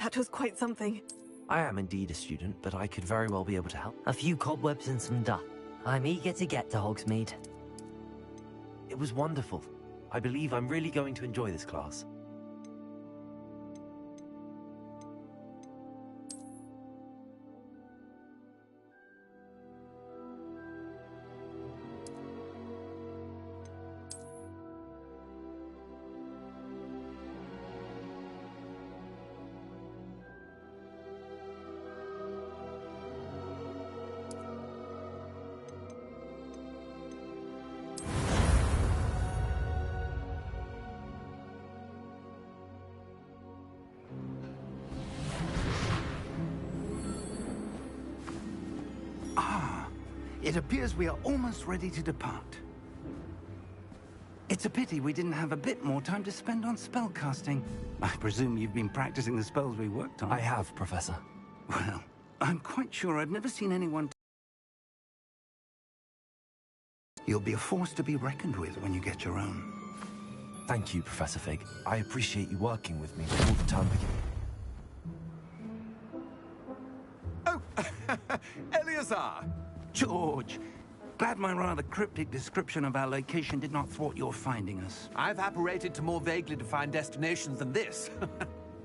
That was quite something. I am indeed a student, but I could very well be able to help. A few cobwebs and some dust. I'm eager to get to Hogsmeade. It was wonderful. I believe I'm really going to enjoy this class. It appears we are almost ready to depart. It's a pity we didn't have a bit more time to spend on spellcasting. I presume you've been practicing the spells we worked on. I have, Professor. Well, I'm quite sure I've never seen anyone... You'll be a force to be reckoned with when you get your own. Thank you, Professor Fig. I appreciate you working with me before the term begins. Oh, Eleazar! George, glad my rather cryptic description of our location did not thwart your finding us. I've apparated to more vaguely defined destinations than this.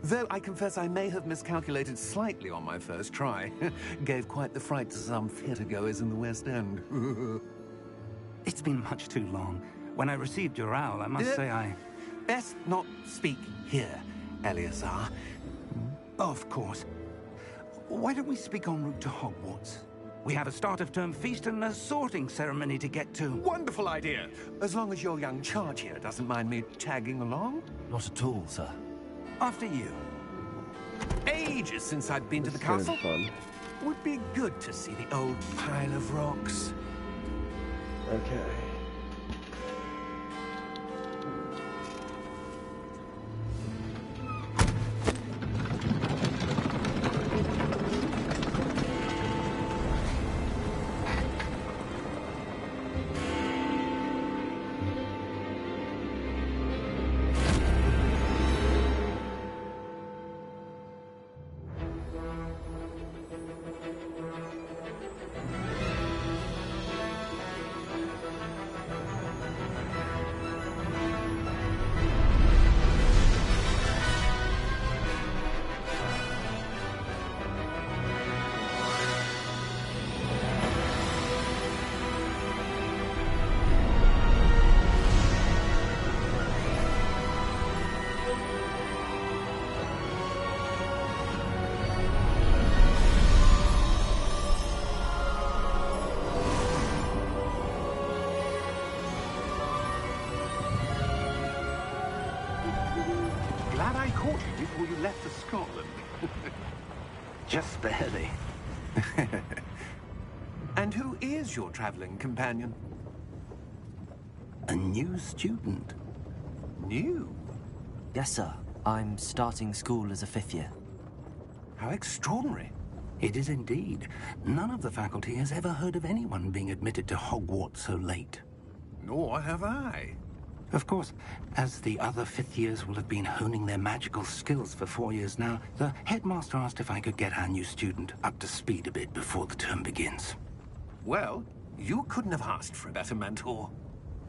Though I confess I may have miscalculated slightly on my first try. Gave quite the fright to some theatre-goers in the West End. It's been much too long. When I received your owl, I must say I... Best not speak here, Eleazar. Of course. Why don't we speak en route to Hogwarts? We have a start-of-term feast and a sorting ceremony to get to. Wonderful idea! As long as your young charge here doesn't mind me tagging along. Not at all, sir. After you. Ages since I'd been to the castle. Would be good to see the old pile of rocks. Okay. Glad I caught you before you left for Scotland. Just barely. And who is your traveling companion? A new student. New? Yes, sir. I'm starting school as a 5th year. How extraordinary. It is indeed. None of the faculty has ever heard of anyone being admitted to Hogwarts so late. Nor have I. Of course, as the other 5th years will have been honing their magical skills for 4 years now, the headmaster asked if I could get our new student up to speed a bit before the term begins. Well, you couldn't have asked for a better mentor.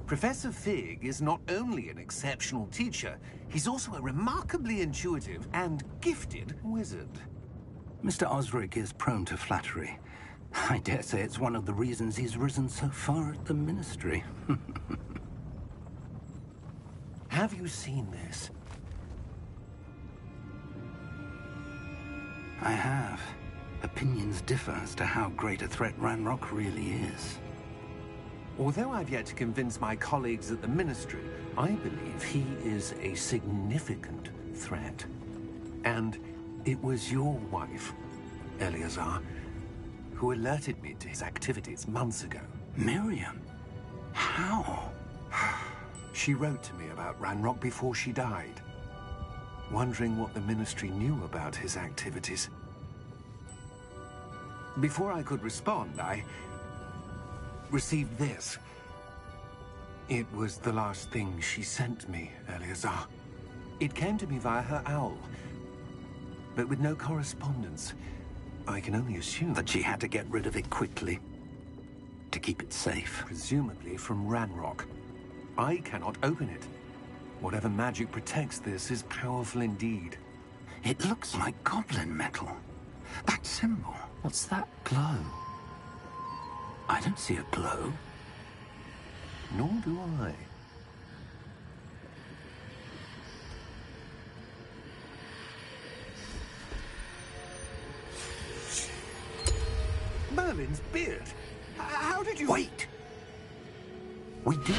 Professor Fig is not only an exceptional teacher, he's also a remarkably intuitive and gifted wizard. Mr. Osric is prone to flattery. I dare say it's one of the reasons he's risen so far at the Ministry. Have you seen this? I have. Opinions differ as to how great a threat Ranrock really is. Although I've yet to convince my colleagues at the Ministry, I believe he is a significant threat. And it was your wife, Eleazar, who alerted me to his activities months ago. Miriam? How? She wrote to me about Ranrock before she died, wondering what the Ministry knew about his activities. Before I could respond, I received this. It was the last thing she sent me, Eleazar. It came to me via her owl. but with no correspondence. I can only assume That she had to get rid of it quickly to keep it safe. presumably from Ranrock. I cannot open it. Whatever magic protects this is powerful indeed. It looks like goblin metal. That symbol. What's that glow? I don't see a glow. Nor do I. Merlin's beard? How did you... Wait! We do.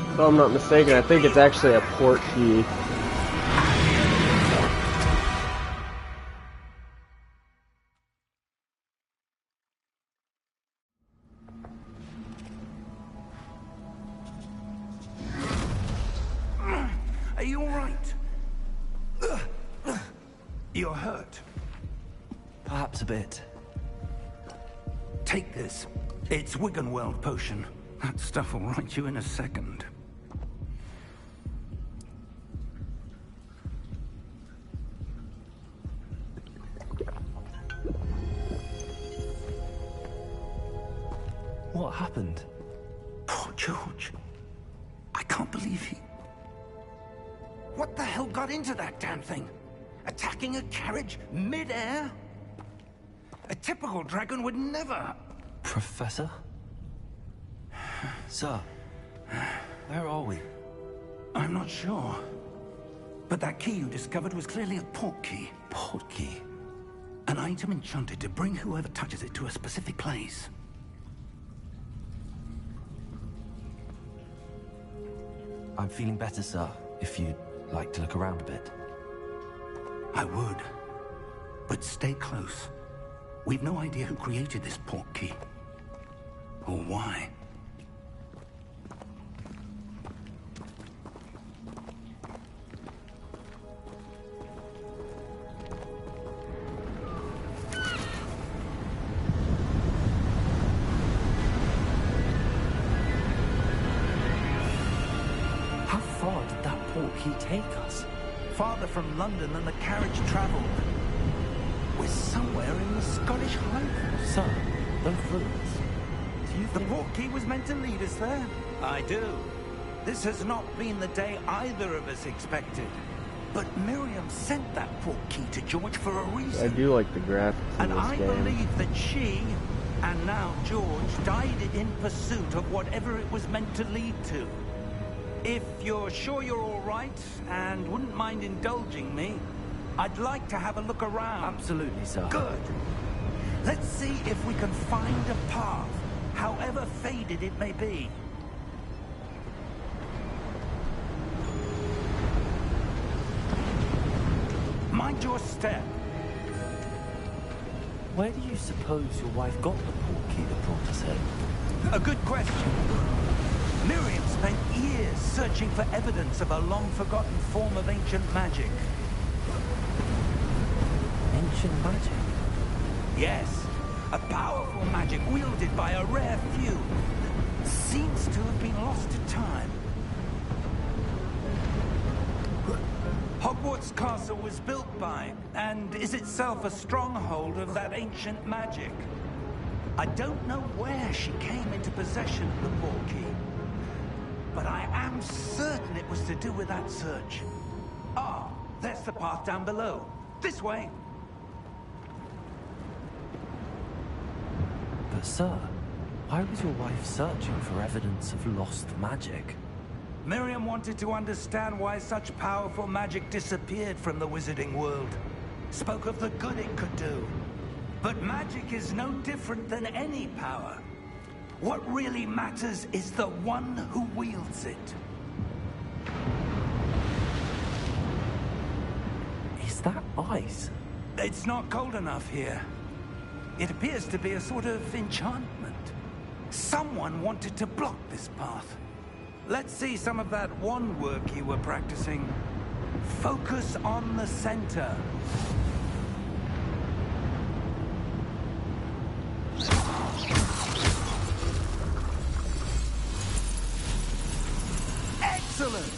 If I'm not mistaken, I think it's actually a port key. Are you all right? You're hurt. Perhaps a bit. Take this. It's Wiggenweld potion. That stuff will right you in a second. What happened? Poor George. I can't believe he... What the hell got into that damn thing? Attacking a carriage mid-air? A typical dragon would never... Professor? Sir, where are we? I'm not sure. But that key you discovered was clearly a port key. Port key? An item enchanted to bring whoever touches it to a specific place. I'm feeling better, sir, if you'd like to look around a bit. I would. But stay close. We've no idea who created this port key. Or why. How far did that port key take us? Farther from London than the carriage traveled. We're somewhere in the Scottish Highlands. Sir, those ruins. Do you The think... port key was meant to lead us there? I do. This has not been the day either of us expected. But Miriam sent that port key to George for a reason. I do like the graphics in And this I game. believe that she, and now George, died in pursuit of whatever it was meant to lead to. If you're sure you're all right, and wouldn't mind indulging me, I'd like to have a look around. Absolutely, sir. Good. Let's see if we can find a path, however faded it may be. Mind your step. Where do you suppose your wife got the port key that brought us here? A good question. Miriam spent years searching for evidence of a long-forgotten form of ancient magic. Ancient magic? Yes, a powerful magic wielded by a rare few. Seems to have been lost to time. Hogwarts Castle was built by, and is itself a stronghold of that ancient magic. I don't know where she came into possession of the port key, but I am certain it was to do with that search. Ah, there's the path down below. This way. But sir, why was your wife searching for evidence of lost magic? Miriam wanted to understand why such powerful magic disappeared from the wizarding world. Spoke of the good it could do. But magic is no different than any power. What really matters is the one who wields it. Is that ice? It's not cold enough here. It appears to be a sort of enchantment. Someone wanted to block this path. Let's see some of that wand work you were practicing. Focus on the center. Excellent!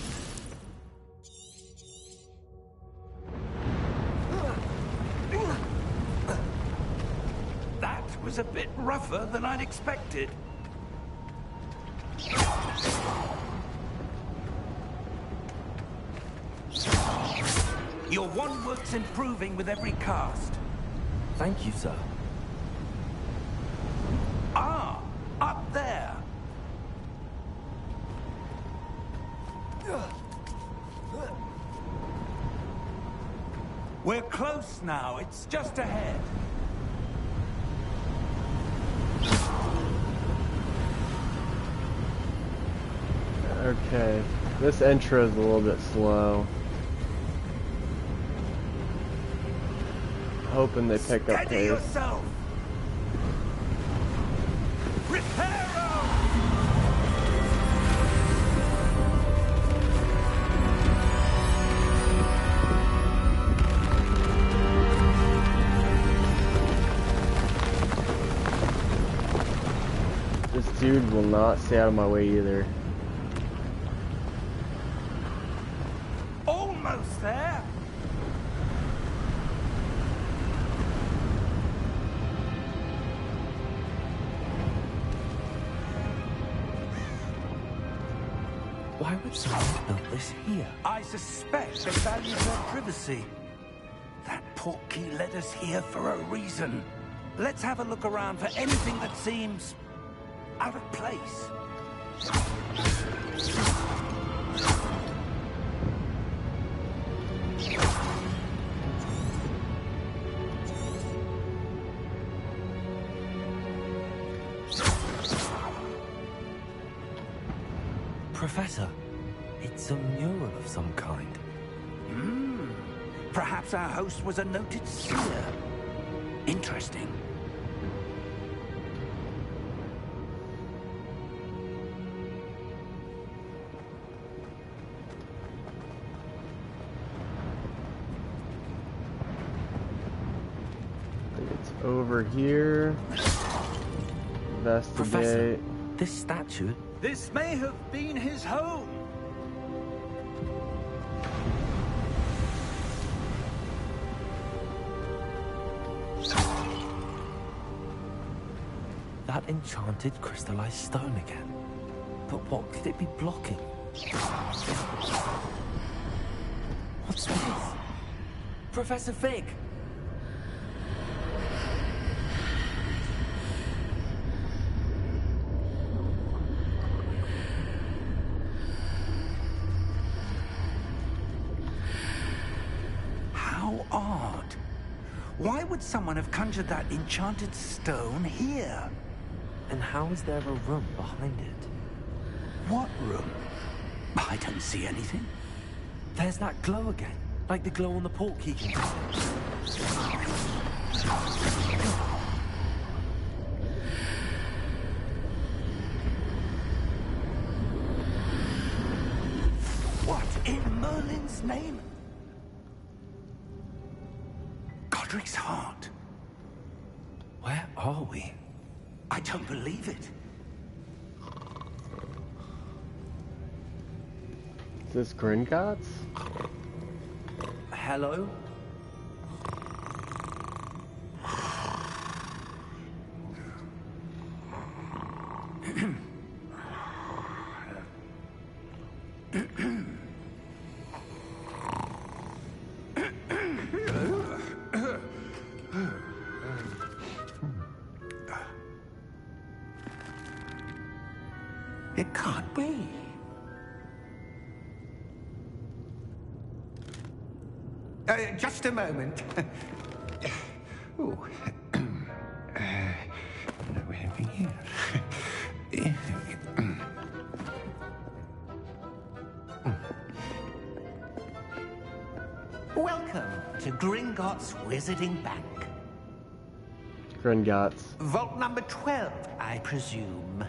That was a bit rougher than I'd expected. Your wand work's improving with every cast. Thank you, sir. Ah, up there. We're close now. It's just ahead. Okay, this intro is a little bit slow. Hoping they pick up Steady pace. yourself. Reparo! This dude will not stay out of my way either. Almost there. Why would someone have built this here? I suspect they value their privacy. That portkey led us here for a reason. Let's have a look around for anything that seems out of place. Professor, it's a mural of some kind. Perhaps our host was a noted seer. Interesting. I think it's over here. Professor, Investigate. this statue... This may have been his home. That enchanted crystallized stone again. But what could it be blocking? What's this? Professor Fig! How odd. Why would someone have conjured that enchanted stone here? And how is there a room behind it? What room? I don't see anything. There's that glow again, like the glow on the portkey. What in Merlin's name? Godric's heart. Where are we? I don't believe it. Is this Gringotts? Hello? It can't be. Just a moment. Ooh. Welcome to Gringotts Wizarding Bank. Gringotts. Vault number 12, I presume.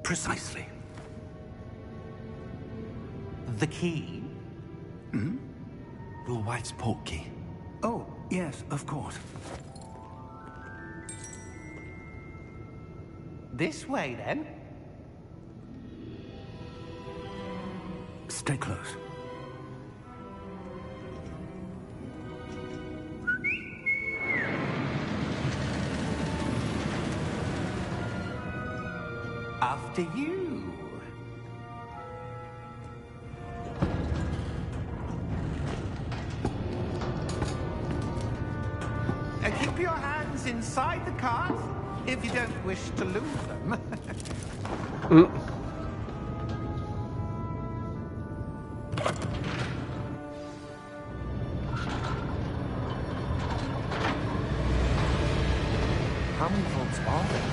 Precisely. The key? Your wife's portkey. Oh, yes, of course. This way, then. Stay close. After you. Keep your hands inside the cart if you don't wish to lose them. How many vaults are there?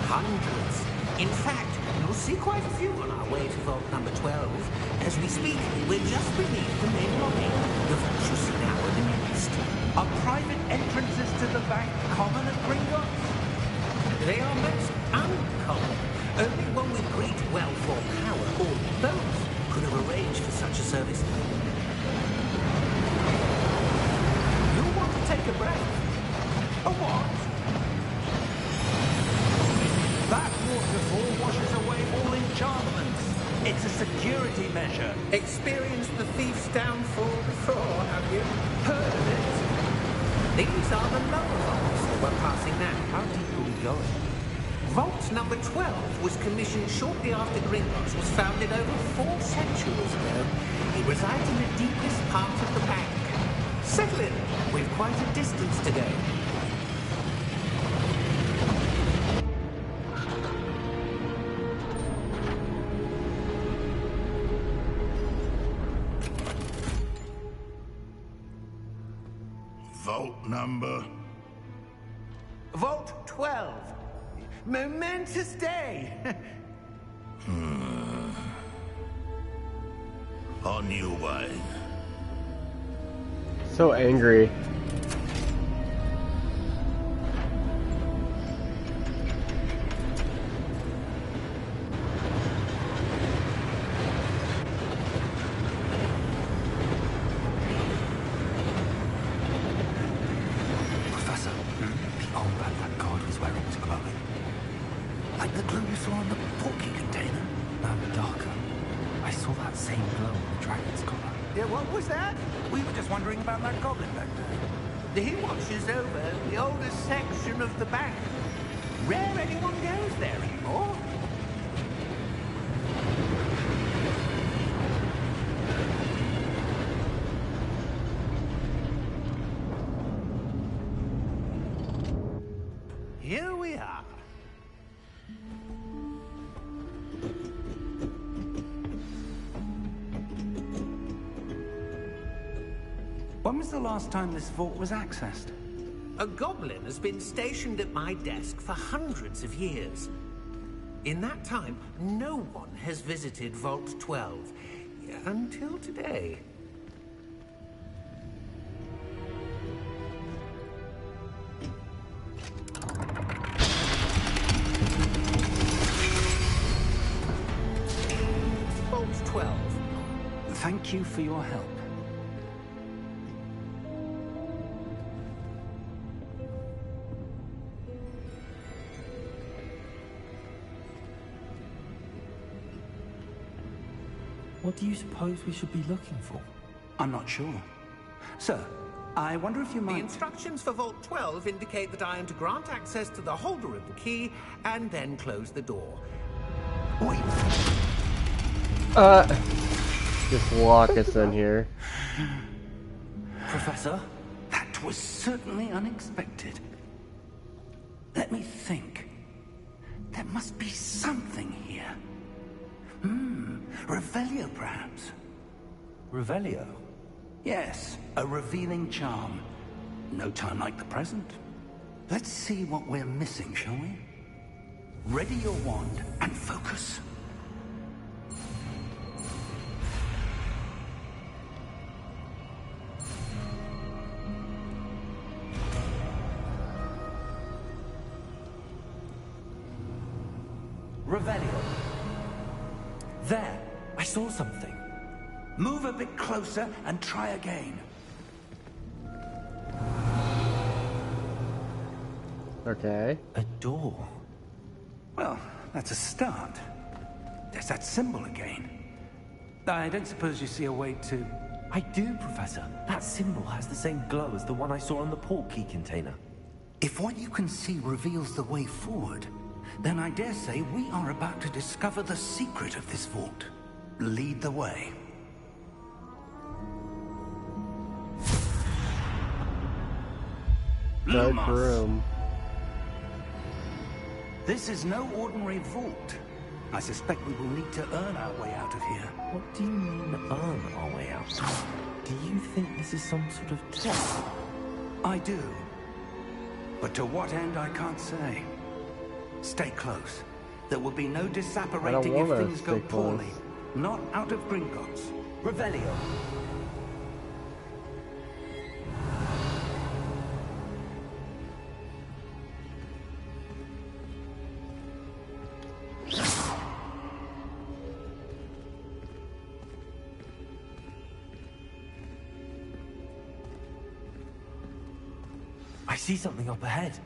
Hundreds. In fact, you'll see quite a few on our way to vault number 12. As we speak, we're just beneath the main lobby. The vault you see now are the nearest. Are private entrances to the bank common at Gringotts? They are most uncommon. Only one with great wealth or power, or both, could have arranged for such a service. You'll want to take a breath. A what? That waterfall washes away all enchantments. It's a security measure. Experienced the thief's downfall before, have you? Heard of it? These are the lower vaults that we're passing now. How deep are we going? Vault number 12 was commissioned shortly after Gringotts was founded over 4 centuries ago. It resides in the deepest part of the bank. Settle in. We've quite a distance to go. Vault number? Vault 12. Momentous day. On your way. So angry. Professor, the armband that guard was wearing was glowing. Like the glow you saw on the portkey container? No, darker. I saw that same glow on the dragon's collar. Yeah, what was that? We were just wondering about that goblin back there. He watches over the oldest section of the bank. Rare anyone goes there anymore. Here we are. When was the last time this vault was accessed? A goblin has been stationed at my desk for hundreds of years. In that time, no one has visited Vault 12. Until today. Vault 12. Thank you for your help. What do you suppose we should be looking for? I'm not sure. Sir, I wonder if you The might... instructions for Vault 12 indicate that I am to grant access to the holder of the key and then close the door. Wait. Just lock us in here. Professor? That was certainly unexpected. Let me think. There must be something here. Revelio, perhaps. Revelio? Yes, a revealing charm. No time like the present. Let's see what we're missing, shall we? Ready your wand and focus. Revelio. There, I saw something. Move a bit closer and try again. Okay. A door. Well, that's a start. There's that symbol again. I don't suppose you see a way to... I do, Professor. That symbol has the same glow as the one I saw on the port key container. If what you can see reveals the way forward, then I dare say we are about to discover the secret of this vault. Lead the way. Dark Lumos. room. This is no ordinary vault. I suspect we will need to earn our way out of here. What do you mean, earn our way out? Do you think this is some sort of test? I do. But to what end, I can't say. Stay close. There will be no disapparating if wanna things go stay close. poorly. Not out of Gringotts. Revelio. I see something up ahead.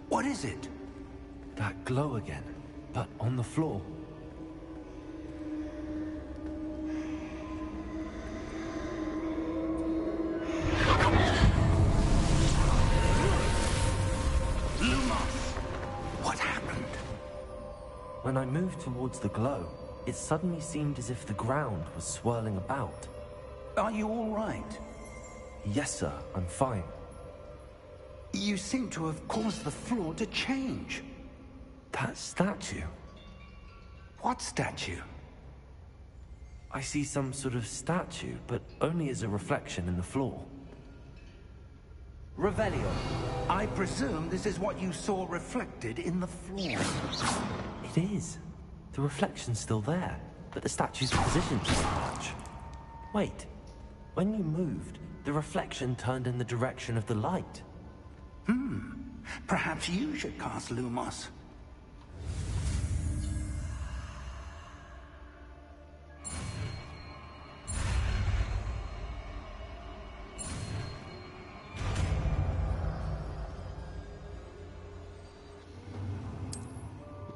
What is it? That glow again, but on the floor. Lumos! What happened? When I moved towards the glow, it suddenly seemed as if the ground was swirling about. Are you all right? Yes, sir, I'm fine. You seem to have caused the floor to change. That statue. What statue? I see some sort of statue, but only as a reflection in the floor. Revelio. I presume this is what you saw reflected in the floor. It is. The reflection's still there, but the statue's position doesn't match. Wait. When you moved, the reflection turned in the direction of the light. Perhaps you should cast Lumos.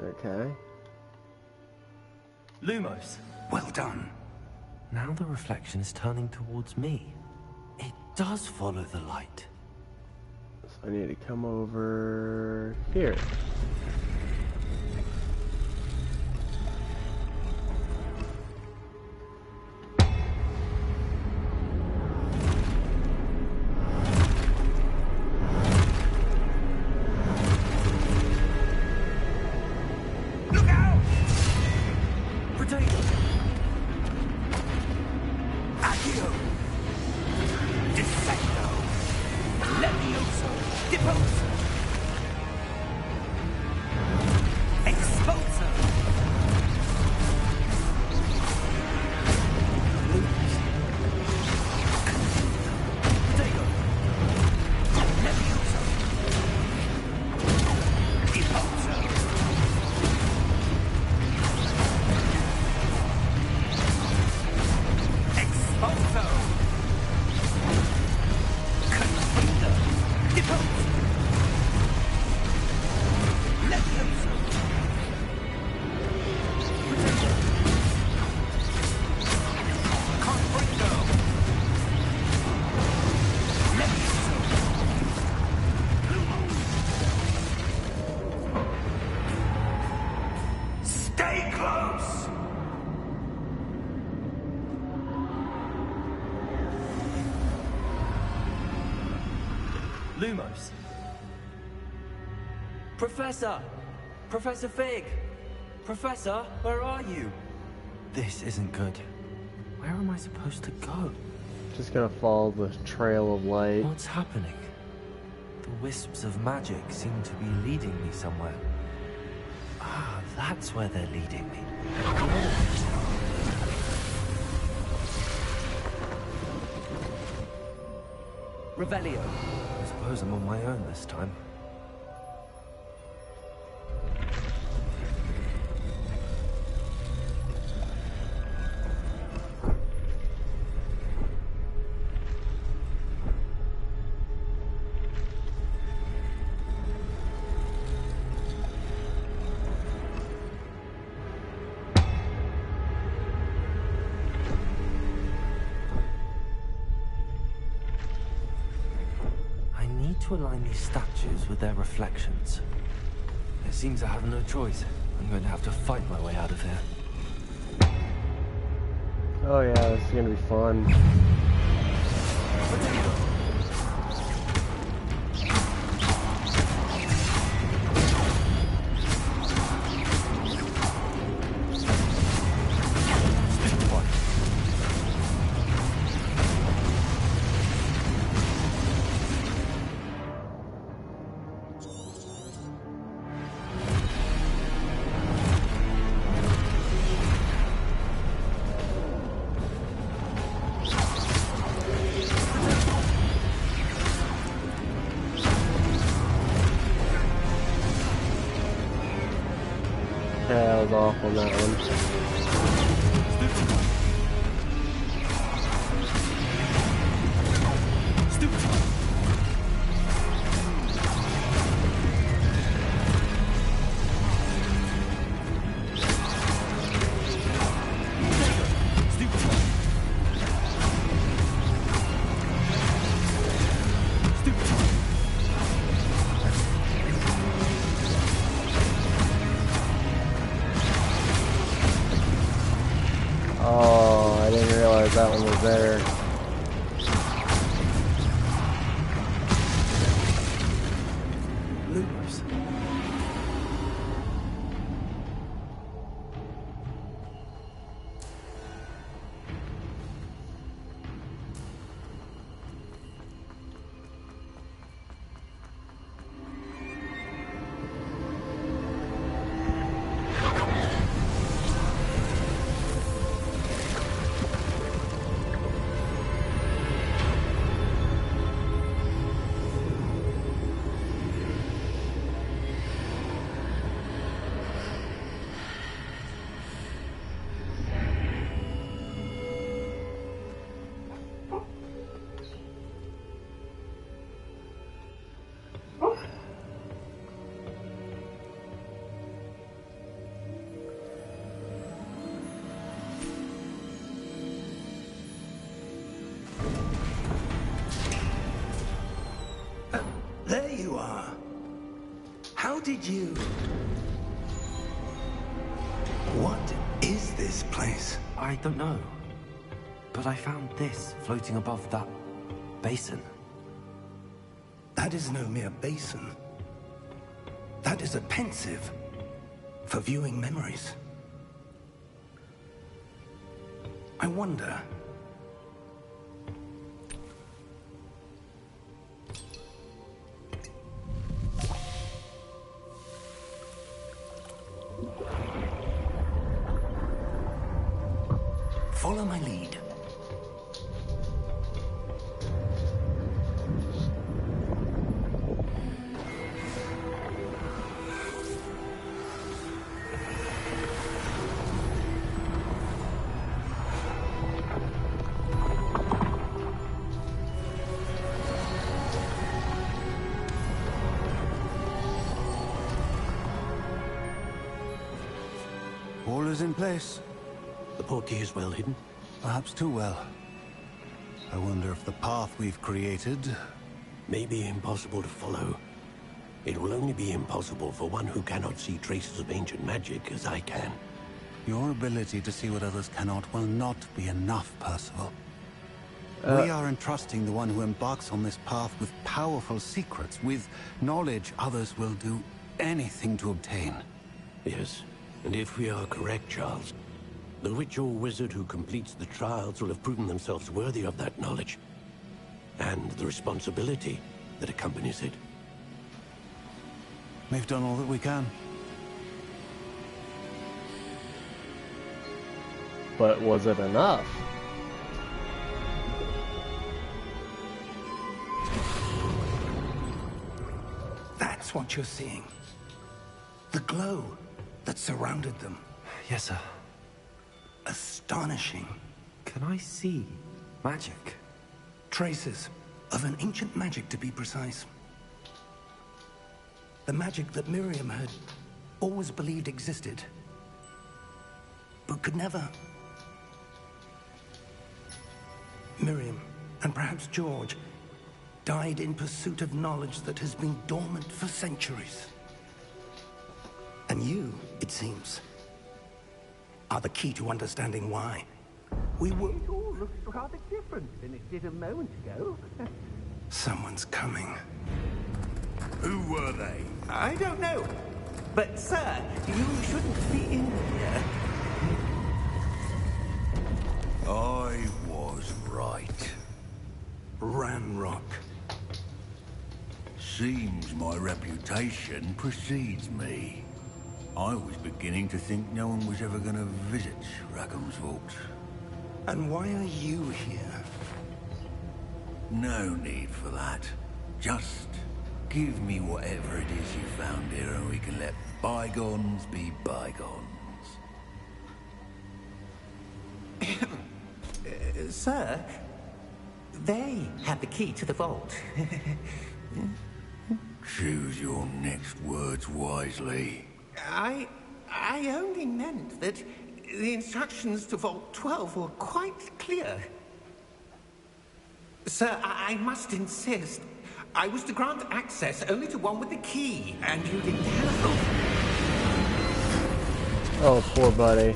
Okay. Lumos. Well done. Now the reflection is turning towards me. It does follow the light. So I need to come over here. Look out! Potato! Accio! Dissecto! Levioso! Deposo! Expulso! Potato! Levioso! Deposo! Expulso! Confundo! Deposo! Levioso! Confringo! Levioso! Stay close! Lumos. Professor! Professor Fig! Professor, where are you? This isn't good. Where am I supposed to go? Just gonna follow the trail of light. What's happening? The wisps of magic seem to be leading me somewhere. Ah, that's where they're leading me. Revelio. I suppose I'm on my own this time. to align these statues with their reflections. It seems I have no choice. I'm going to have to fight my way out of here. Oh yeah, this is gonna be fun. Yeah, I was off on that one. Oh, I didn't realize that one was there. Loopers. There you are. How did you... What is this place? I don't know. But I found this floating above that basin. That is no mere basin. That is a pensive for viewing memories. I wonder... Follow my lead. All is in place. The portkey is well hidden. Perhaps too well. I wonder if the path we've created... May be impossible to follow. It will only be impossible for one who cannot see traces of ancient magic as I can. Your ability to see what others cannot will not be enough, Percival. We are entrusting the one who embarks on this path with powerful secrets, with knowledge others will do anything to obtain. Yes, and if we are correct, Charles, the witch or wizard who completes the trials will have proven themselves worthy of that knowledge, and the responsibility that accompanies it. We've done all that we can. But was it enough? That's what you're seeing. The glow that surrounded them. Yes, sir. Astonishing. Can I see magic? Traces of an ancient magic, to be precise. The magic that Miriam had always believed existed, but could never. Miriam, and perhaps George, died in pursuit of knowledge that has been dormant for centuries. And you, it seems, are the key to understanding why. We were... It all looks rather different than it did a moment ago. Someone's coming. Who were they? I don't know. But, sir, you shouldn't be in here. I was right. Ranrock. Seems my reputation precedes me. I was beginning to think no one was ever going to visit Rackham's vault. And why are you here? No need for that. Just give me whatever it is you found here and we can let bygones be bygones. Sir, they have the key to the vault. Choose your next words wisely. I only meant that the instructions to Vault 12 were quite clear. Sir, I must insist. I was to grant access only to one with the key, and you didn't have them. Oh, poor buddy.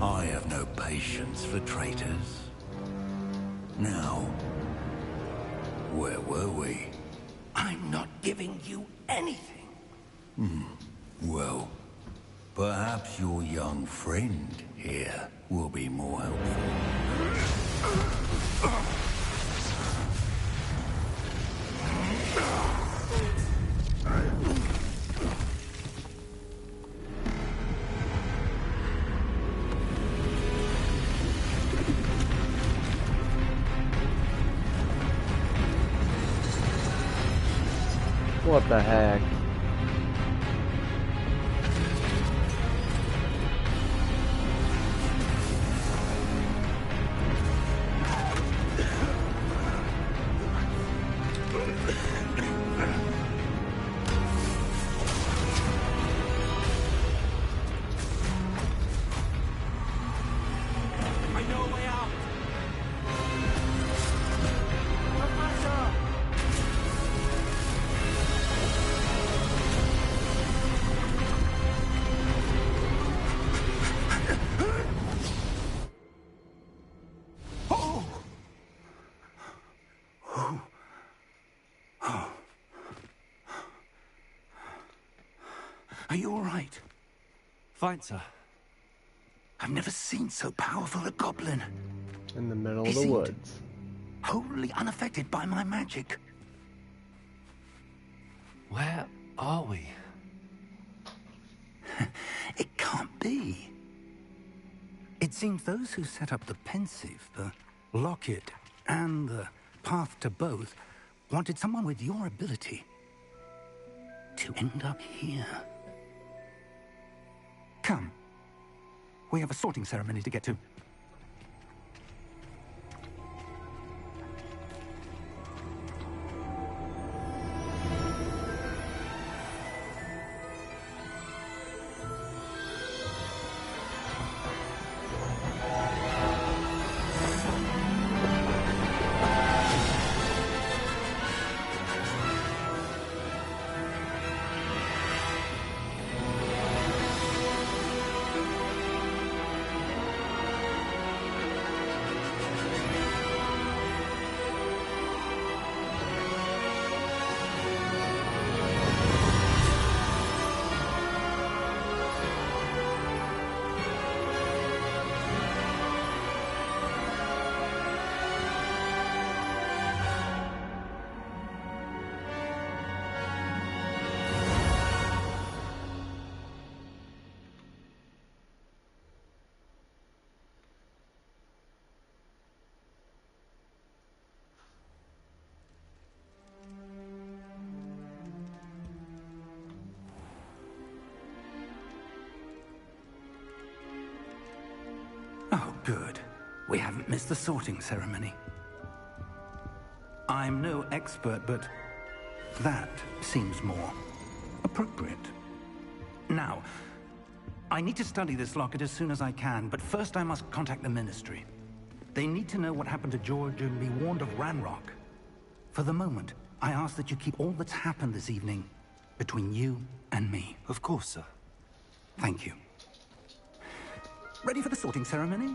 I have no patience for traitors. Now, where were we? I'm not giving you anything. Well, perhaps your young friend here will be more helpful. What the heck? Are you all right? Fine, sir. I've never seen so powerful a goblin. In the middle He of the seemed woods. wholly unaffected by my magic. Where are we? It can't be. It seems those who set up the pensive, the locket, and the path to both wanted someone with your ability to end up here. Come. We have a sorting ceremony to get to. Oh, good. We haven't missed the sorting ceremony. I'm no expert, but that seems more appropriate. Now, I need to study this locket as soon as I can, but first I must contact the Ministry. They need to know what happened to George and be warned of Ranrock. For the moment, I ask that you keep all that's happened this evening between you and me. Of course, sir. Thank you. Ready for the sorting ceremony?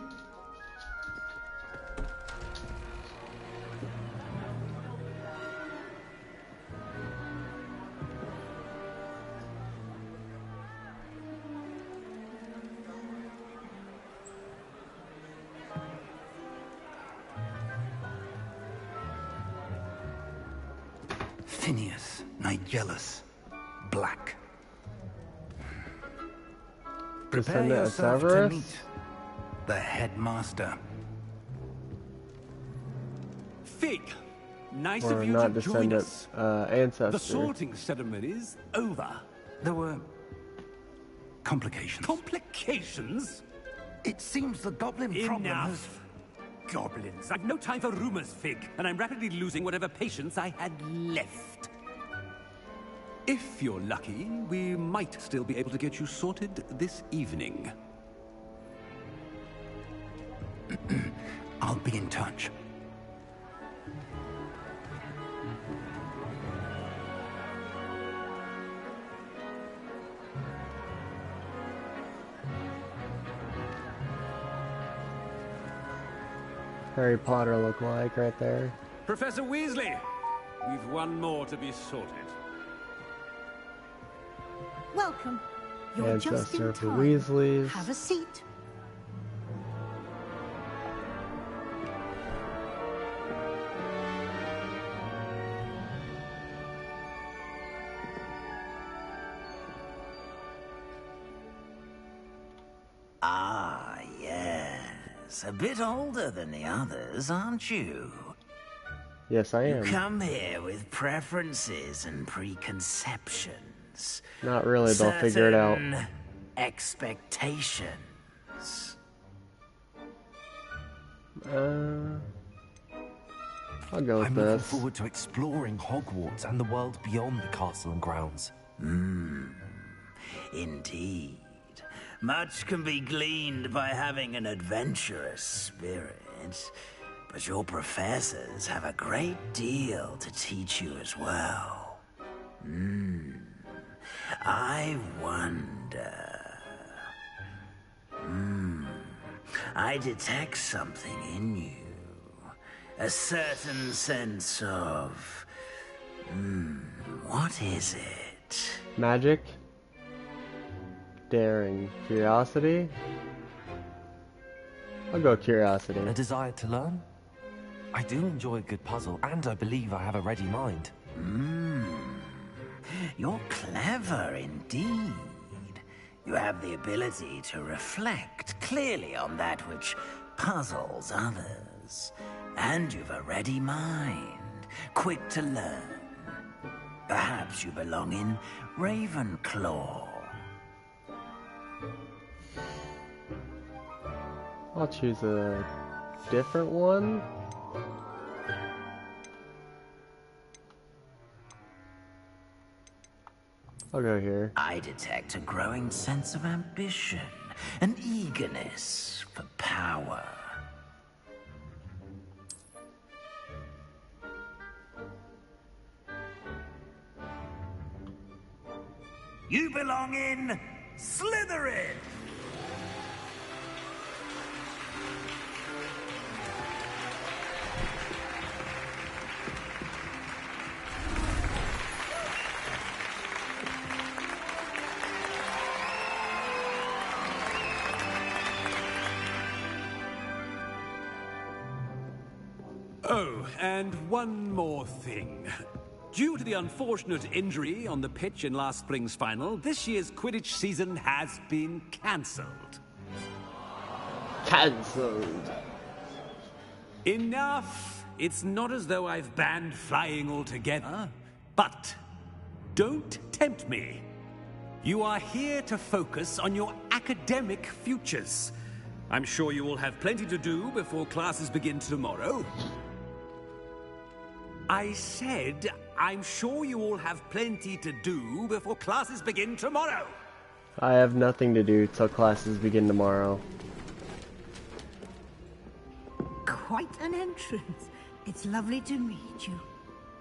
Phineas, Nigellus, Black. Prepare Descendant of yourself to Severus? meet the headmaster. Fig, nice Or of you not to join descendant, us. ancestor. The sorting ceremony's over. There were complications. Complications? It seems the goblin problem has... Enough. Goblins. I've no time for rumors, Fig, and I'm rapidly losing whatever patience I had left. If you're lucky, we might still be able to get you sorted this evening. I'll be in touch. Harry Potter look like right there. Professor Weasley, we've one more to be sorted. Welcome. You're just Ancestor in of the time. Weasleys. Have a seat. Ah, yes. A bit older than the others, aren't you? Yes, I You am. come here with preferences and preconceptions. Not really, they'll figure it out. Certain expectations. I'll go with I'm looking this. forward to exploring Hogwarts and the world beyond the castle and grounds. Indeed. Much can be gleaned by having an adventurous spirit. But your professors have a great deal to teach you as well. I wonder... I detect something in you. A certain sense of... what is it? Magic? Daring. Curiosity? I'll go curiosity. A desire to learn? I do enjoy a good puzzle, and I believe I have a ready mind. You're clever indeed. You have the ability to reflect clearly on that which puzzles others. And you've a ready mind, quick to learn. Perhaps you belong in Ravenclaw. I'll choose a different one. I'll go here. I detect a growing sense of ambition, an eagerness for power. You belong in Slytherin! Oh, and one more thing. Due to the unfortunate injury on the pitch in last spring's final, this year's Quidditch season has been cancelled. Cancelled. Enough! It's not as though I've banned flying altogether. But don't tempt me. You are here to focus on your academic futures. I'm sure you will have plenty to do before classes begin tomorrow. I said, I'm sure you all have plenty to do before classes begin tomorrow. I have nothing to do till classes begin tomorrow. quite an entrance. It's lovely to meet you.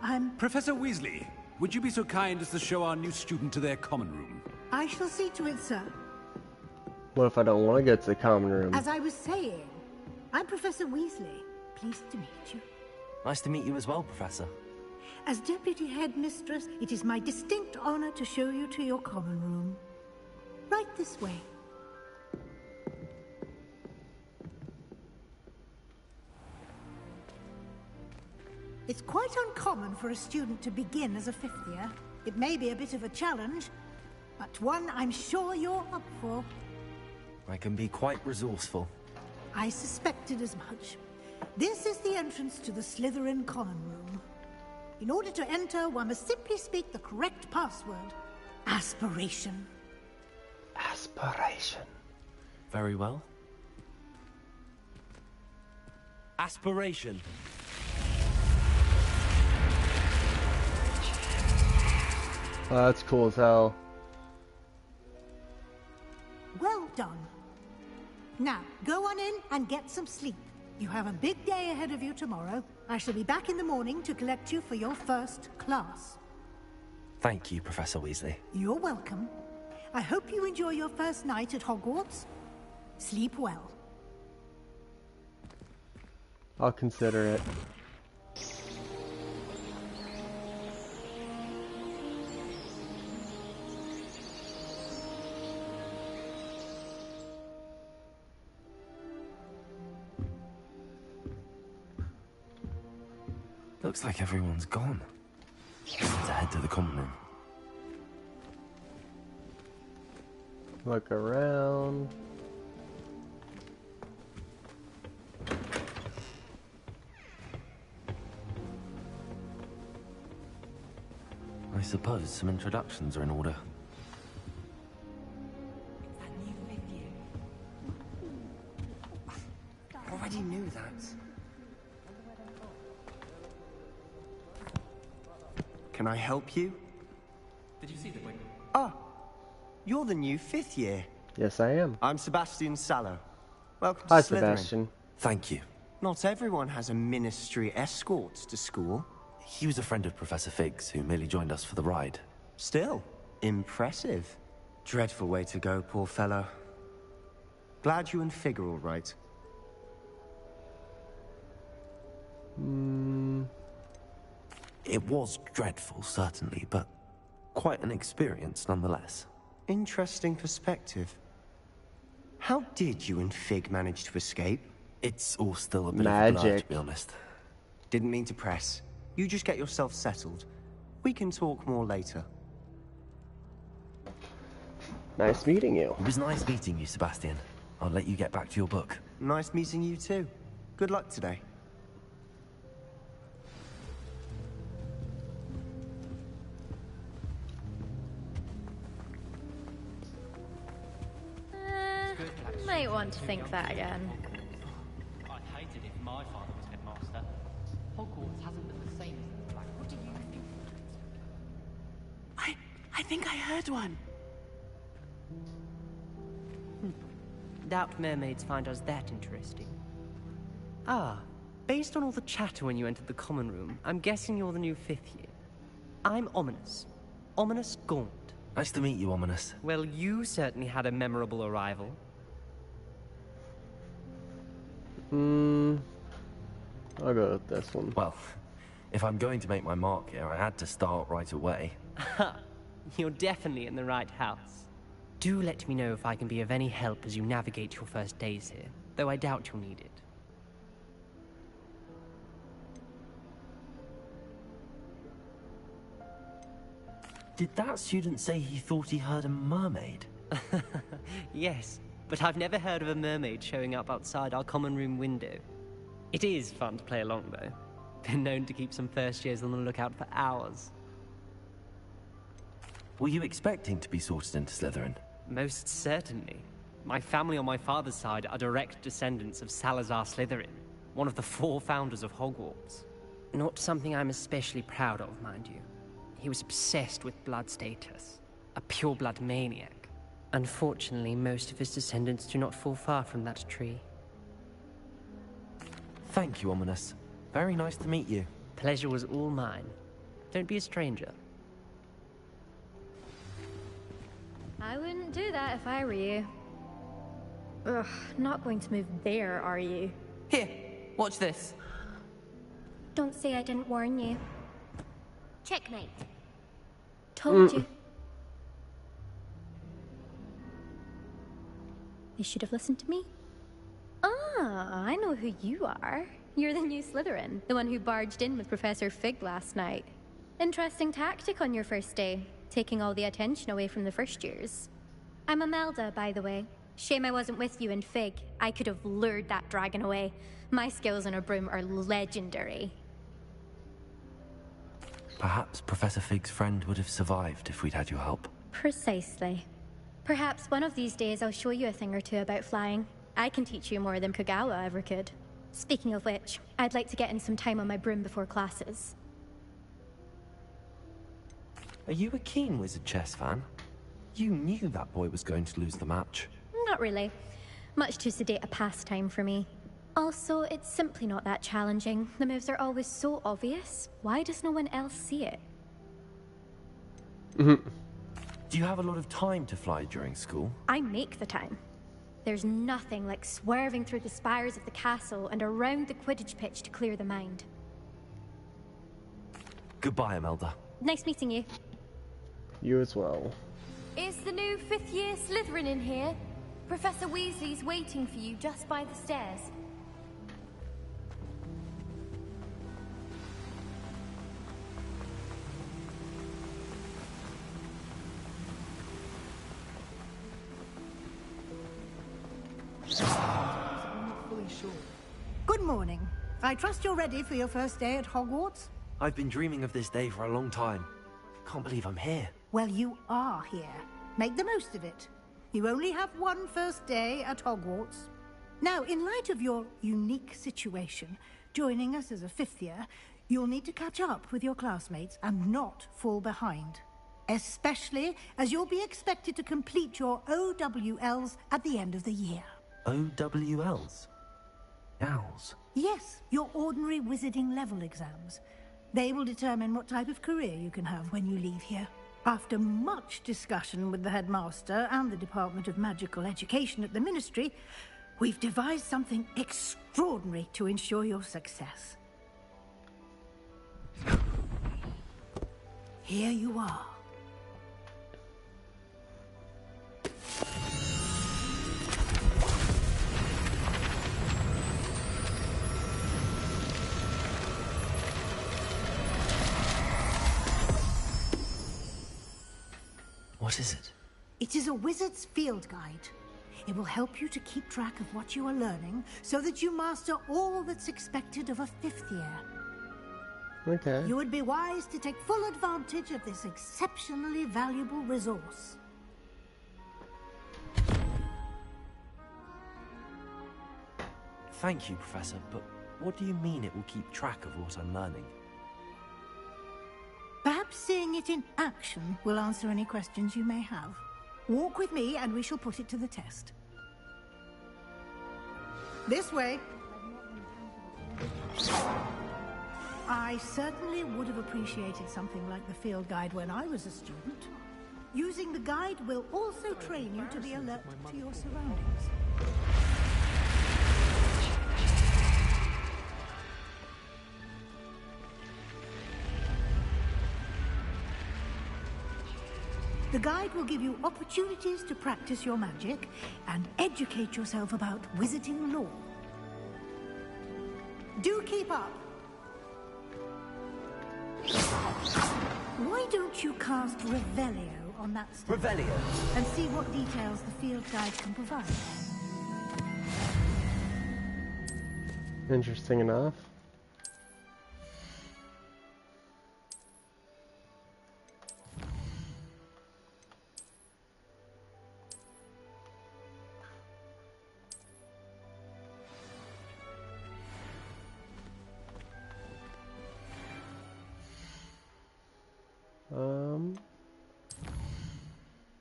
I'm... Professor Weasley, would you be so kind as to show our new student to their common room? I shall see to it, sir. What if I don't want to get to the common room? As I was saying, I'm Professor Weasley. Pleased to meet you. Nice to meet you as well, Professor. As Deputy Headmistress, it is my distinct honor to show you to your common room. Right this way. It's quite uncommon for a student to begin as a fifth year. It may be a bit of a challenge, but one I'm sure you're up for. I can be quite resourceful. I suspected as much. This is the entrance to the Slytherin common room. In order to enter, one must simply speak the correct password. Aspiration. Aspiration. Very well. Aspiration. Oh, that's cool as hell. Well done. Now, go on in and get some sleep. You have a big day ahead of you tomorrow. I shall be back in the morning to collect you for your first class. Thank you, Professor Weasley. You're welcome. I hope you enjoy your first night at Hogwarts. Sleep well. I'll consider it. Looks like everyone's gone. Let's head to the common room. Look around. I suppose some introductions are in order. Already knew that. Can I help you? Did you see the wing? Ah, you're the new fifth year. Yes, I am. I'm Sebastian Sallow. Welcome Hi, to Slytherin. Sebastian. Thank you. Not everyone has a ministry escort to school. He was a friend of Professor Fig's who merely joined us for the ride. Still, impressive. Dreadful way to go, poor fellow. Glad you and Fig are all right. It was dreadful, certainly, but quite an experience nonetheless. Interesting perspective. How did you and Fig manage to escape? It's all still a bit of a blur, Magic. to be honest. Didn't mean to press. You just get yourself settled. We can talk more later. Nice meeting you. It was nice meeting you, Sebastian. I'll let you get back to your book. Nice meeting you too. Good luck today. Might want to think that again. I'd hate it if my father was headmaster. Hogwarts hasn't been the same as the Black. What do you think? I think I heard one. Doubt mermaids find us that interesting. Ah, based on all the chatter when you entered the common room, I'm guessing you're the new fifth year. I'm Ominous. Ominous Gaunt. Nice to meet you, Ominous. Well, you certainly had a memorable arrival. I'll go with this one. Well, if I'm going to make my mark here, I had to start right away. You're definitely in the right house. Do let me know if I can be of any help as you navigate your first days here, though I doubt you'll need it. Did that student say he thought he heard a mermaid? Yes, but I've never heard of a mermaid showing up outside our common room window. It is fun to play along, though. Been known to keep some first years on the lookout for hours. Were you expecting to be sorted into Slytherin? Most certainly. My family on my father's side are direct descendants of Salazar Slytherin, one of the 4 founders of Hogwarts. Not something I'm especially proud of, mind you. He was obsessed with blood status, a pure-blood maniac. Unfortunately, most of his descendants do not fall far from that tree. Thank you, Ominous. Very nice to meet you. Pleasure was all mine. Don't be a stranger. I wouldn't do that if I were you. Ugh, not going to move there, are you? Here, watch this. Don't say I didn't warn you. Checkmate. Told you. You should have listened to me. Ah, I know who you are. You're the new Slytherin, the one who barged in with Professor Fig last night. Interesting tactic on your first day, taking all the attention away from the first years. I'm Imelda, by the way. Shame I wasn't with you in Fig. I could have lured that dragon away. My skills on a broom are legendary. Perhaps Professor Fig's friend would have survived if we'd had your help. Precisely. Perhaps one of these days I'll show you a thing or two about flying. I can teach you more than Kogawa ever could. Speaking of which, I'd like to get in some time on my broom before classes. Are you a keen Wizard chess fan? You knew that boy was going to lose the match. Not really. Much too sedate a pastime for me. Also, it's simply not that challenging. The moves are always so obvious. Why does no one else see it? Do you have a lot of time to fly during school? I make the time. There's nothing like swerving through the spires of the castle and around the Quidditch pitch to clear the mind. Goodbye, Imelda. Nice meeting you. You as well. Is the new 5th year Slytherin in here? Professor Weasley's waiting for you just by the stairs. Good morning. I trust you're ready for your first day at Hogwarts? I've been dreaming of this day for a long time. Can't believe I'm here. Well, you are here. Make the most of it. You only have one first day at Hogwarts. Now, in light of your unique situation, joining us as a 5th year, you'll need to catch up with your classmates and not fall behind. Especially as you'll be expected to complete your OWLs at the end of the year. OWLs? Owls? Yes, your ordinary wizarding level exams. They will determine what type of career you can have when you leave here. After much discussion with the headmaster and the Department of Magical Education at the Ministry, we've devised something extraordinary to ensure your success. Here you are. What is it? It is a wizard's field guide. It will help you to keep track of what you are learning so that you master all that's expected of a 5th year. Okay. You would be wise to take full advantage of this exceptionally valuable resource. Thank you, Professor, but what do you mean it will keep track of what I'm learning? Perhaps seeing it in action will answer any questions you may have. Walk with me and we shall put it to the test. This way. I certainly would have appreciated something like the field guide when I was a student. Using the guide will also train you to be alert to your surroundings. The guide will give you opportunities to practice your magic and educate yourself about wizarding lore. Do keep up. Why don't you cast Revelio on that stat? Revelio? And see what details the field guide can provide. Interesting enough.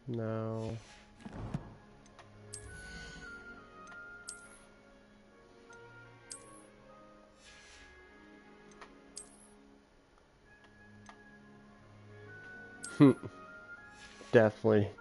No. Definitely.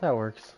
That works.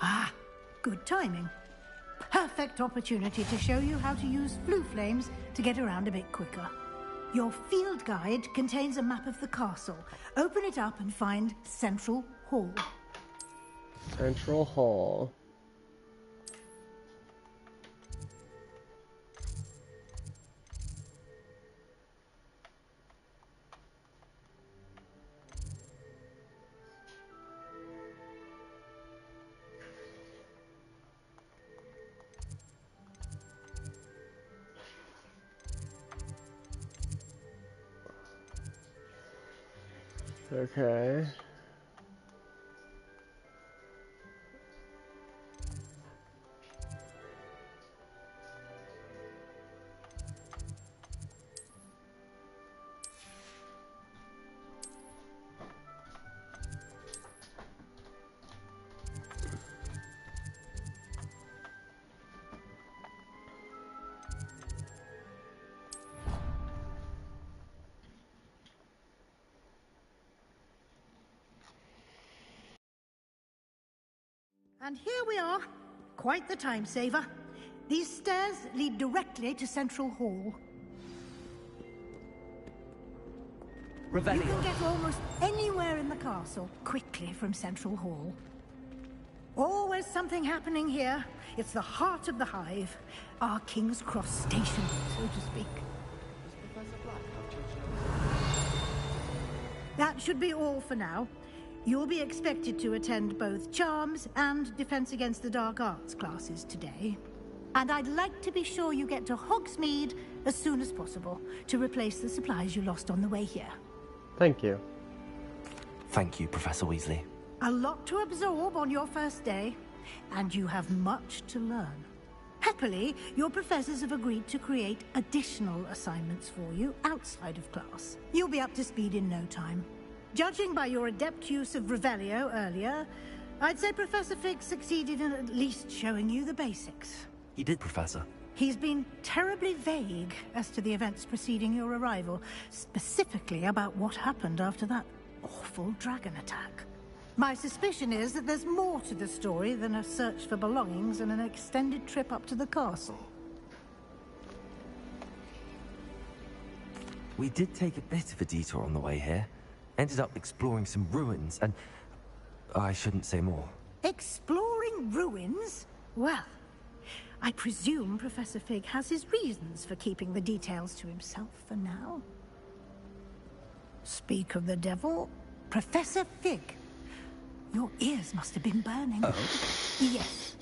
Ah, good timing. Perfect opportunity to show you how to use flue flames to get around a bit quicker. Your field guide contains a map of the castle. Open it up and find Central Hall. Central Hall. Okay. And here we are. Quite the time saver. These stairs lead directly to Central Hall. Revelio. You can get almost anywhere in the castle quickly from Central Hall. Always something happening here. It's the heart of the hive. Our King's Cross station, so to speak. That should be all for now. You'll be expected to attend both Charms and Defense Against the Dark Arts classes today. And I'd like to be sure you get to Hogsmeade as soon as possible to replace the supplies you lost on the way here. Thank you. Thank you, Professor Weasley. A lot to absorb on your first day, and you have much to learn. Happily, your professors have agreed to create additional assignments for you outside of class. You'll be up to speed in no time. Judging by your adept use of Revelio earlier, I'd say Professor Fig succeeded in at least showing you the basics. He did, Professor. He's been terribly vague as to the events preceding your arrival, specifically about what happened after that awful dragon attack. My suspicion is that there's more to the story than a search for belongings and an extended trip up to the castle. We did take a bit of a detour on the way here. Ended up exploring some ruins, and I shouldn't say more. Exploring ruins? Well, I presume Professor Fig has his reasons for keeping the details to himself for now. Speak of the devil, Professor Fig. Your ears must have been burning. Oh? Yes.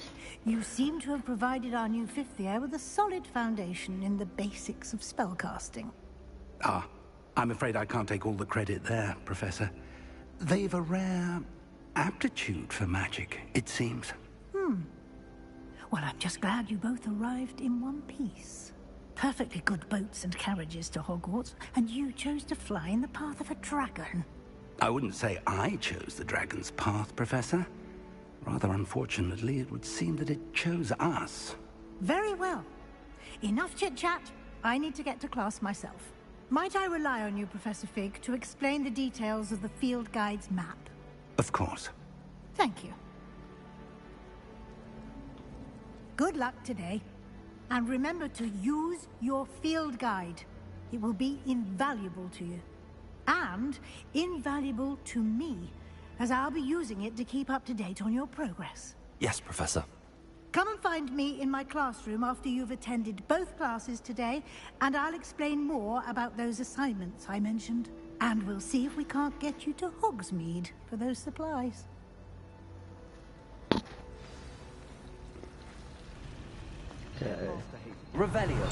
You seem to have provided our new fifth year with a solid foundation in the basics of spellcasting. Ah, I'm afraid I can't take all the credit there, Professor. They've a rare aptitude for magic, it seems. Well, I'm just glad you both arrived in one piece. Perfectly good boats and carriages to Hogwarts, and you chose to fly in the path of a dragon. I wouldn't say I chose the dragon's path, Professor. Rather unfortunately, it would seem that it chose us. Very well. Enough chit-chat. I need to get to class myself. Might I rely on you, Professor Fig, to explain the details of the field guide's map? Of course. Thank you. Good luck today. And remember to use your field guide. It will be invaluable to you. And invaluable to me, as I'll be using it to keep up to date on your progress. Yes, Professor. Come and find me in my classroom after you've attended both classes today, and I'll explain more about those assignments I mentioned. And we'll see if we can't get you to Hogsmeade for those supplies. Okay. Revelio.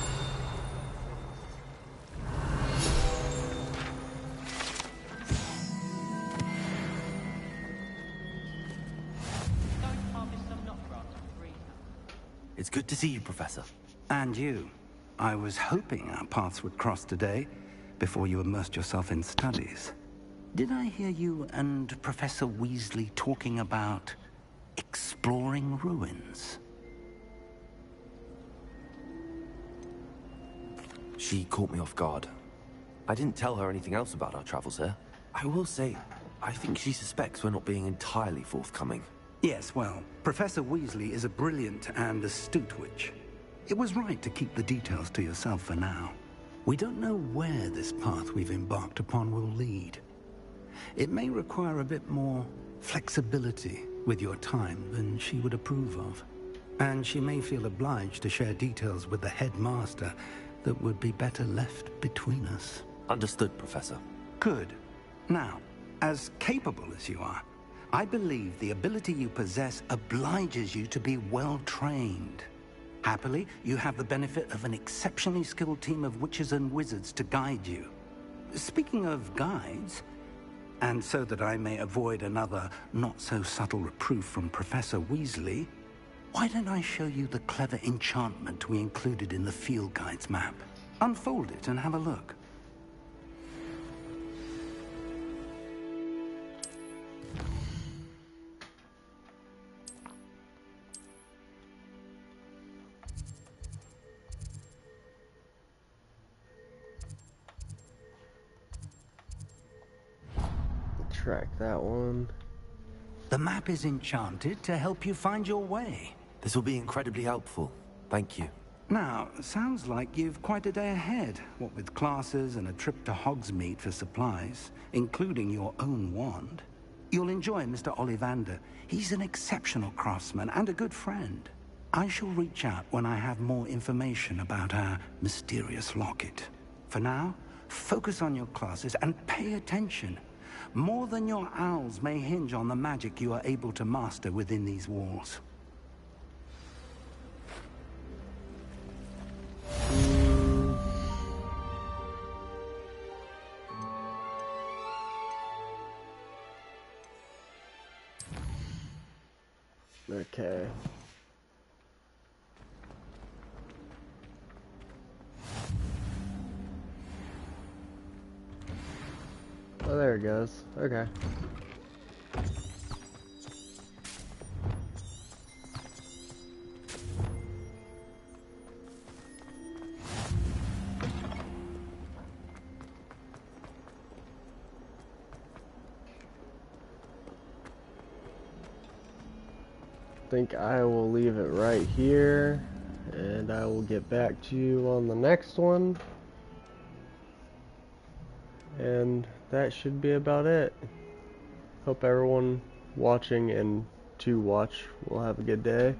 It's good to see you, Professor. And you. I was hoping our paths would cross today, before you immersed yourself in studies. Did I hear you and Professor Weasley talking about exploring ruins? She caught me off guard. I didn't tell her anything else about our travels here. I will say, I think she suspects we're not being entirely forthcoming. Yes, well, Professor Weasley is a brilliant and astute witch. It was right to keep the details to yourself for now. We don't know where this path we've embarked upon will lead. It may require a bit more flexibility with your time than she would approve of. And she may feel obliged to share details with the headmaster that would be better left between us. Understood, Professor. Good. Now, as capable as you are, I believe the ability you possess obliges you to be well-trained. Happily, you have the benefit of an exceptionally skilled team of witches and wizards to guide you. Speaking of guides, and so that I may avoid another not-so-subtle reproof from Professor Weasley, why don't I show you the clever enchantment we included in the field guide's map? Unfold it and have a look. Track that one. The map is enchanted to help you find your way. This will be incredibly helpful. Thank you. Now, sounds like you've quite a day ahead, what with classes and a trip to Hogsmeade for supplies, including your own wand. You'll enjoy Mr. Ollivander. He's an exceptional craftsman and a good friend. I shall reach out when I have more information about our mysterious locket. For now, focus on your classes and pay attention. More than your owls may hinge on the magic you are able to master within these walls. Okay. Oh, there it goes. Okay. I think I will leave it right here, and I will get back to you on the next one. And that should be about it. Hope everyone watching and to watch will have a good day.